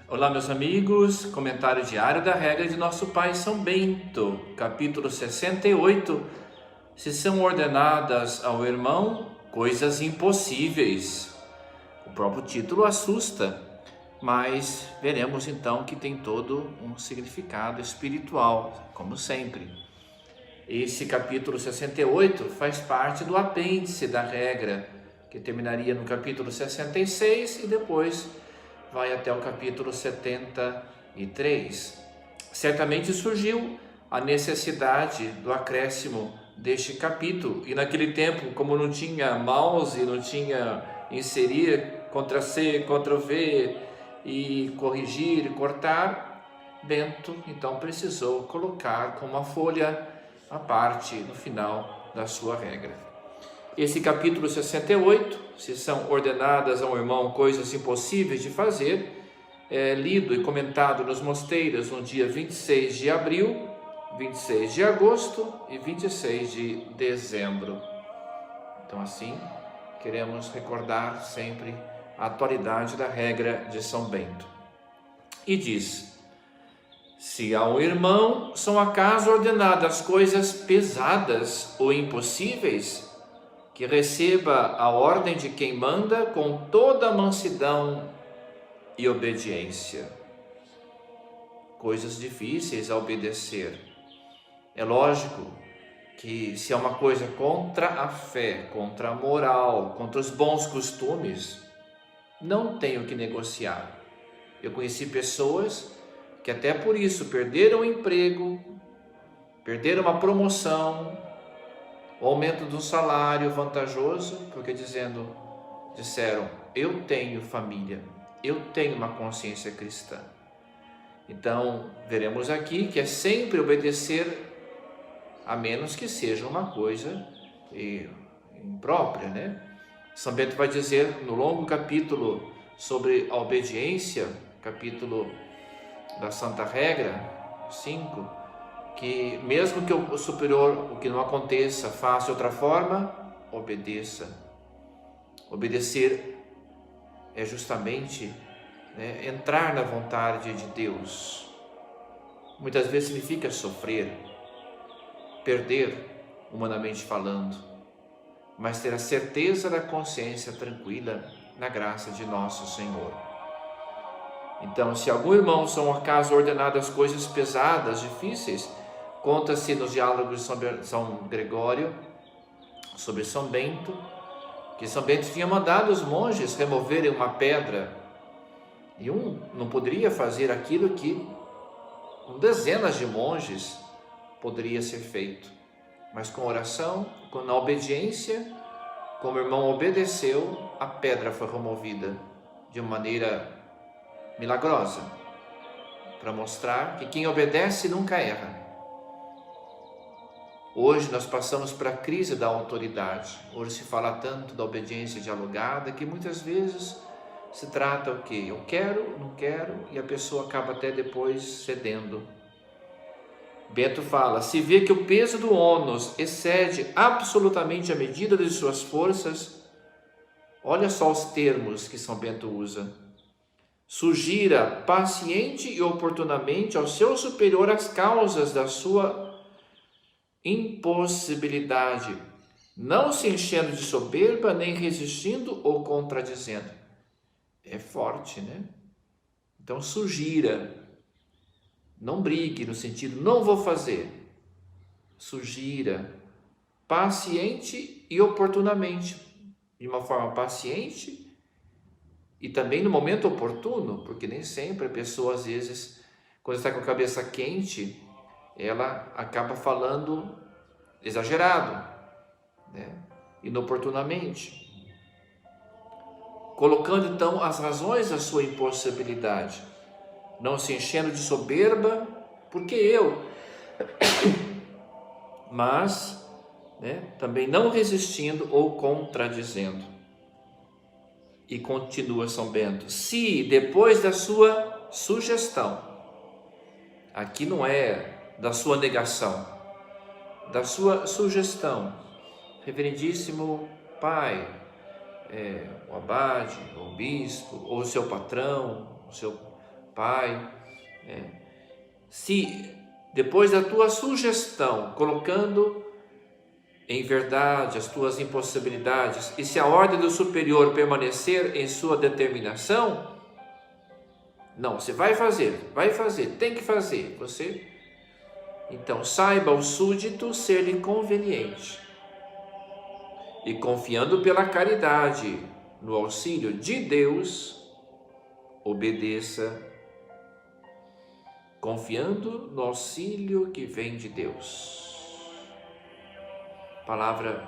Olá, meus amigos, comentário diário da regra de nosso Pai São Bento, capítulo 68. Se são ordenadas ao irmão coisas impossíveis. O próprio título assusta, mas veremos então que tem todo um significado espiritual, como sempre. Esse capítulo 68 faz parte do apêndice da regra, que terminaria no capítulo 66 e depois vai até o capítulo 73. Certamente surgiu a necessidade do acréscimo deste capítulo, e naquele tempo, como não tinha mouse, não tinha inserir, Ctrl+C, Ctrl+V e corrigir e cortar, Bento então precisou colocar com uma folha à parte no final da sua regra. Esse capítulo 68, se são ordenadas ao irmão coisas impossíveis de fazer, é lido e comentado nos mosteiros no dia 26 de abril, 26 de agosto e 26 de dezembro. Então assim, queremos recordar sempre a atualidade da regra de São Bento. E diz: se ao irmão são acaso ordenadas coisas pesadas ou impossíveis, que receba a ordem de quem manda com toda mansidão e obediência. Coisas difíceis a obedecer. É lógico que se é uma coisa contra a fé, contra a moral, contra os bons costumes, não tenho que negociar. Eu conheci pessoas que até por isso perderam o emprego, perderam uma promoção, o aumento do salário vantajoso, porque disseram, eu tenho família, eu tenho uma consciência cristã. Então, veremos aqui que é sempre obedecer, a menos que seja uma coisa imprópria, né? São Bento vai dizer no longo capítulo sobre a obediência, capítulo da Santa Regra 5, que mesmo que o superior, o que não aconteça, faça de outra forma, obedeça. Obedecer é justamente entrar na vontade de Deus. Muitas vezes significa sofrer, perder, humanamente falando, mas ter a certeza da consciência tranquila na graça de nosso Senhor. Então, se algum irmão são acaso ordenadas coisas pesadas, difíceis, conta-se nos diálogos de São Gregório sobre São Bento, que São Bento tinha mandado os monges removerem uma pedra, e um não poderia fazer aquilo que dezenas de monges poderia ser feito, mas com oração, na obediência, como o irmão obedeceu, a pedra foi removida de uma maneira milagrosa, para mostrar que quem obedece nunca erra. Hoje nós passamos para a crise da autoridade. Hoje se fala tanto da obediência dialogada que muitas vezes se trata o quê? Eu quero, não quero, e a pessoa acaba até depois cedendo. Bento fala, se vê que o peso do ônus excede absolutamente a medida de suas forças, olha só os termos que São Bento usa. Sugira paciente e oportunamente ao seu superior as causas da sua impossibilidade, não se enchendo de soberba, nem resistindo ou contradizendo. É forte, né? Então sugira, não brigue no sentido, não vou fazer. Sugira, paciente e oportunamente, de uma forma paciente e também no momento oportuno, porque nem sempre a pessoa, às vezes, quando está com a cabeça quente, ela acaba falando exagerado, né? Inoportunamente, colocando então as razões da sua impossibilidade, não se enchendo de soberba, porque mas também não resistindo ou contradizendo. E continua São Bento, se depois da sua sugestão, aqui não é da sua negação, da sua sugestão, reverendíssimo pai, o abade, ou o bispo, ou o seu patrão, o seu pai. Se depois da tua sugestão, colocando em verdade as tuas impossibilidades, e se a ordem do superior permanecer em sua determinação, não, você vai fazer, tem que fazer, você. Então saiba o súdito ser-lhe conveniente, e confiando pela caridade no auxílio de Deus, obedeça, confiando no auxílio que vem de Deus. Palavra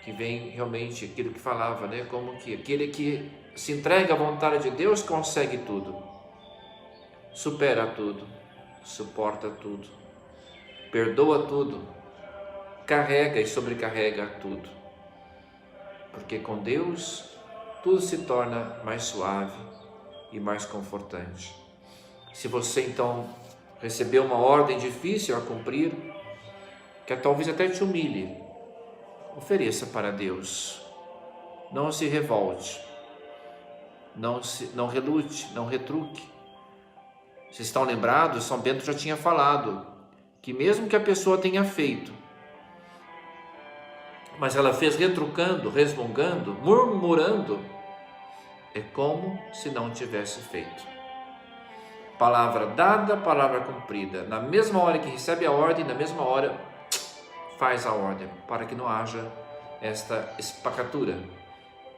que vem realmente aquilo que falava, né? Como que aquele que se entrega à vontade de Deus consegue tudo, supera tudo, suporta tudo, perdoa tudo, carrega e sobrecarrega tudo, porque com Deus tudo se torna mais suave e mais confortante. Se você então recebeu uma ordem difícil a cumprir, que talvez até te humilhe, ofereça para Deus. Não se revolte, não relute, não retruque. Vocês estão lembrados? São Bento já tinha falado que mesmo que a pessoa tenha feito, mas ela fez retrucando, resmungando, murmurando, é como se não tivesse feito. Palavra dada, palavra cumprida. Na mesma hora que recebe a ordem, na mesma hora faz a ordem, para que não haja esta espacatura,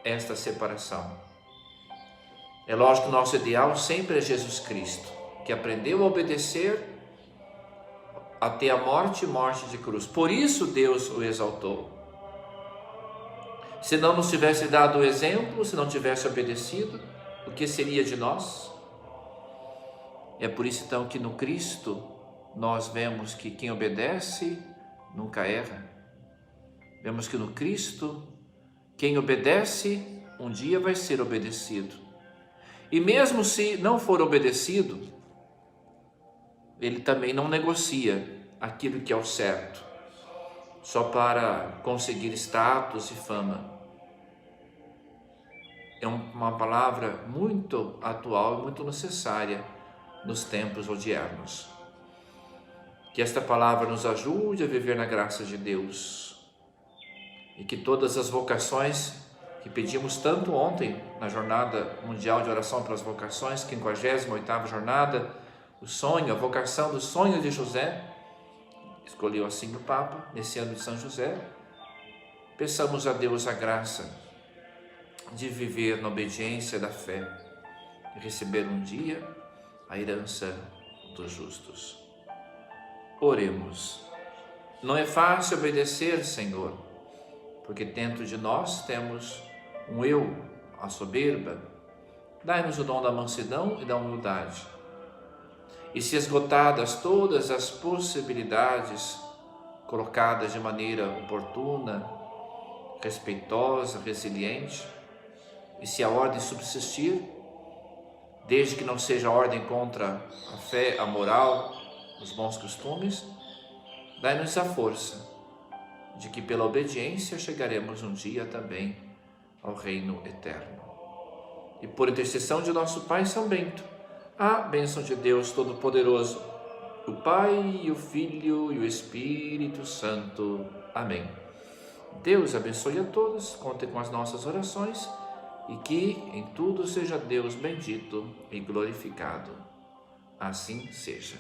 esta separação. É lógico que o nosso ideal sempre é Jesus Cristo, que aprendeu a obedecer até a morte e morte de cruz. Por isso Deus o exaltou. Se não nos tivesse dado o exemplo, se não tivesse obedecido, o que seria de nós? É por isso então que no Cristo nós vemos que quem obedece nunca erra. Vemos que no Cristo, quem obedece, um dia vai ser obedecido. E mesmo se não for obedecido, ele também não negocia aquilo que é o certo, só para conseguir status e fama. É uma palavra muito atual e muito necessária nos tempos odiernos. Que esta palavra nos ajude a viver na graça de Deus, e que todas as vocações que pedimos tanto ontem na Jornada Mundial de Oração pelas Vocações, 58ª jornada, o sonho, a vocação do sonho de José, escolheu assim o Papa, nesse ano de São José, peçamos a Deus a graça de viver na obediência da fé e receber um dia a herança dos justos. Oremos. Não é fácil obedecer, Senhor, porque dentro de nós temos um eu, a soberba. Dai-nos o dom da mansidão e da humildade. E se esgotadas todas as possibilidades colocadas de maneira oportuna, respeitosa, resiliente, e se a ordem subsistir, desde que não seja ordem contra a fé, a moral, os bons costumes, dai-nos a força de que pela obediência chegaremos um dia também ao reino eterno. E por intercessão de nosso Pai São Bento, a bênção de Deus Todo-Poderoso, o Pai, e o Filho e o Espírito Santo. Amém. Deus abençoe a todos, contem com as nossas orações e que em tudo seja Deus bendito e glorificado. Assim seja.